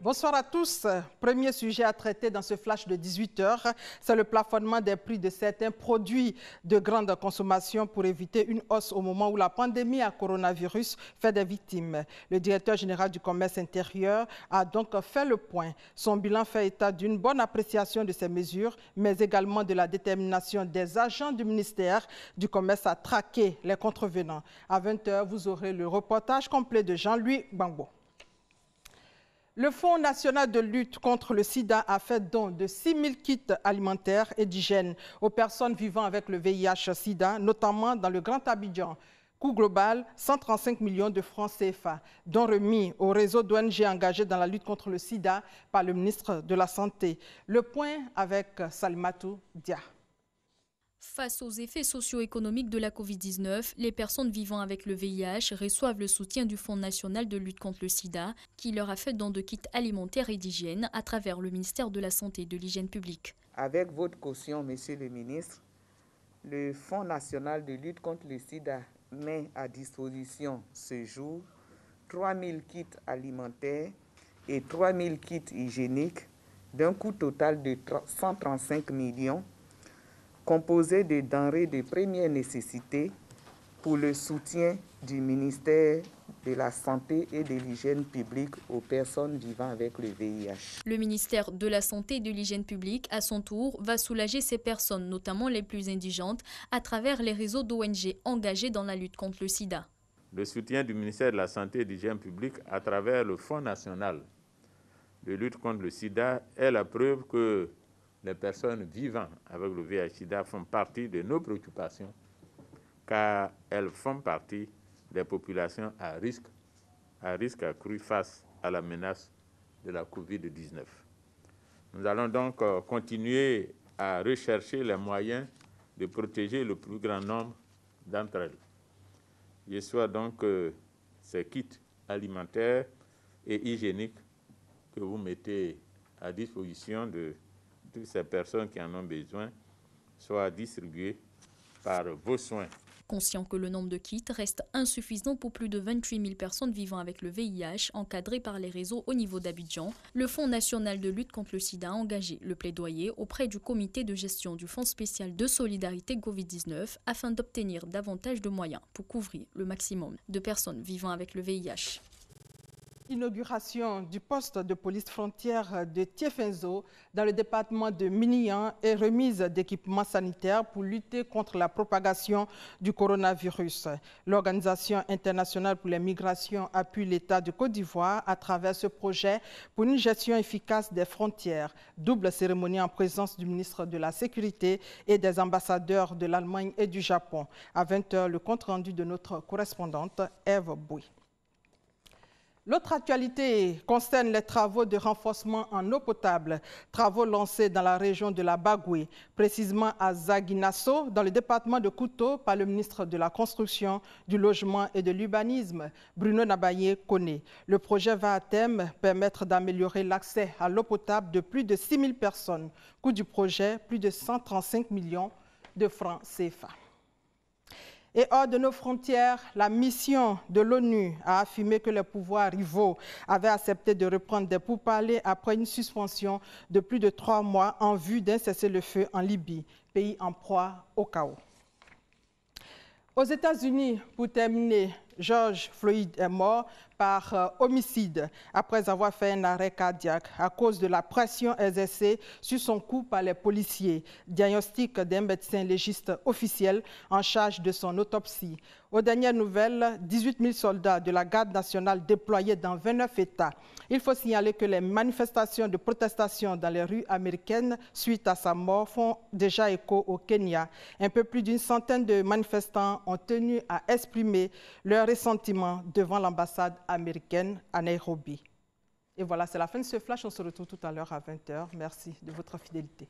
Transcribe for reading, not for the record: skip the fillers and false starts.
Bonsoir à tous. Premier sujet à traiter dans ce flash de 18 h, c'est le plafonnement des prix de certains produits de grande consommation pour éviter une hausse au moment où la pandémie à coronavirus fait des victimes. Le directeur général du commerce intérieur a donc fait le point. Son bilan fait état d'une bonne appréciation de ces mesures, mais également de la détermination des agents du ministère du commerce à traquer les contrevenants. À 20 h, vous aurez le reportage complet de Jean-Louis Gbangbo. Le Fonds national de lutte contre le sida a fait don de 6 000 kits alimentaires et d'hygiène aux personnes vivant avec le VIH-Sida, notamment dans le Grand Abidjan. Coût global, 135 millions de francs CFA, dont remis au réseau d'ONG engagé dans la lutte contre le sida par le ministre de la Santé. Le point avec Salimatou Dia. Face aux effets socio-économiques de la Covid-19, les personnes vivant avec le VIH reçoivent le soutien du Fonds national de lutte contre le sida, qui leur a fait don de kits alimentaires et d'hygiène à travers le ministère de la Santé et de l'Hygiène publique. Avec votre caution, Monsieur le ministre, le Fonds national de lutte contre le sida met à disposition ce jour 3 000 kits alimentaires et 3 000 kits hygiéniques d'un coût total de 135 millions, composé de denrées de première nécessité pour le soutien du ministère de la Santé et de l'Hygiène publique aux personnes vivant avec le VIH. Le ministère de la Santé et de l'Hygiène publique, à son tour, va soulager ces personnes, notamment les plus indigentes, à travers les réseaux d'ONG engagés dans la lutte contre le sida. Le soutien du ministère de la Santé et de l'Hygiène publique à travers le Fonds national de lutte contre le sida est la preuve que les personnes vivant avec le VIH-Sida font partie de nos préoccupations, car elles font partie des populations à risque accru face à la menace de la COVID-19. Nous allons donc continuer à rechercher les moyens de protéger le plus grand nombre d'entre elles. Je souhaite donc que ces kits alimentaires et hygiéniques que vous mettez à disposition de toutes ces personnes qui en ont besoin soient distribuées par vos soins. Conscient que le nombre de kits reste insuffisant pour plus de 28 000 personnes vivant avec le VIH, encadrées par les réseaux au niveau d'Abidjan, le Fonds national de lutte contre le sida a engagé le plaidoyer auprès du comité de gestion du Fonds spécial de solidarité Covid-19 afin d'obtenir davantage de moyens pour couvrir le maximum de personnes vivant avec le VIH. Inauguration du poste de police frontière de Tiefenzo dans le département de Minian et remise d'équipements sanitaires pour lutter contre la propagation du coronavirus. L'Organisation internationale pour les migrations appuie l'État de Côte d'Ivoire à travers ce projet pour une gestion efficace des frontières. Double cérémonie en présence du ministre de la Sécurité et des ambassadeurs de l'Allemagne et du Japon. À 20 h, le compte-rendu de notre correspondante Ève Bouy. L'autre actualité concerne les travaux de renforcement en eau potable, travaux lancés dans la région de la Bagoué, précisément à Zaguinasso, dans le département de Kouto, par le ministre de la Construction, du Logement et de l'Urbanisme, Bruno Nabayé Koné. Le projet va à terme permettre d'améliorer l'accès à l'eau potable de plus de 6 000 personnes. Coût du projet, plus de 135 millions de francs CFA. Et hors de nos frontières, la mission de l'ONU a affirmé que les pouvoirs rivaux avaient accepté de reprendre des pourparlers après une suspension de plus de 3 mois en vue d'un cessez-le-feu en Libye, pays en proie au chaos. Aux États-Unis, pour terminer, George Floyd est mort par homicide après avoir fait un arrêt cardiaque à cause de la pression exercée sur son cou par les policiers. Diagnostic d'un médecin légiste officiel en charge de son autopsie. Aux dernières nouvelles, 18 000 soldats de la garde nationale déployés dans 29 États. Il faut signaler que les manifestations de protestation dans les rues américaines suite à sa mort font déjà écho au Kenya. Un peu plus d'une centaine de manifestants ont tenu à exprimer leur ressentiment devant l'ambassade américaine à Nairobi. Et voilà, c'est la fin de ce flash. On se retrouve tout à l'heure à 20 h. Merci de votre fidélité.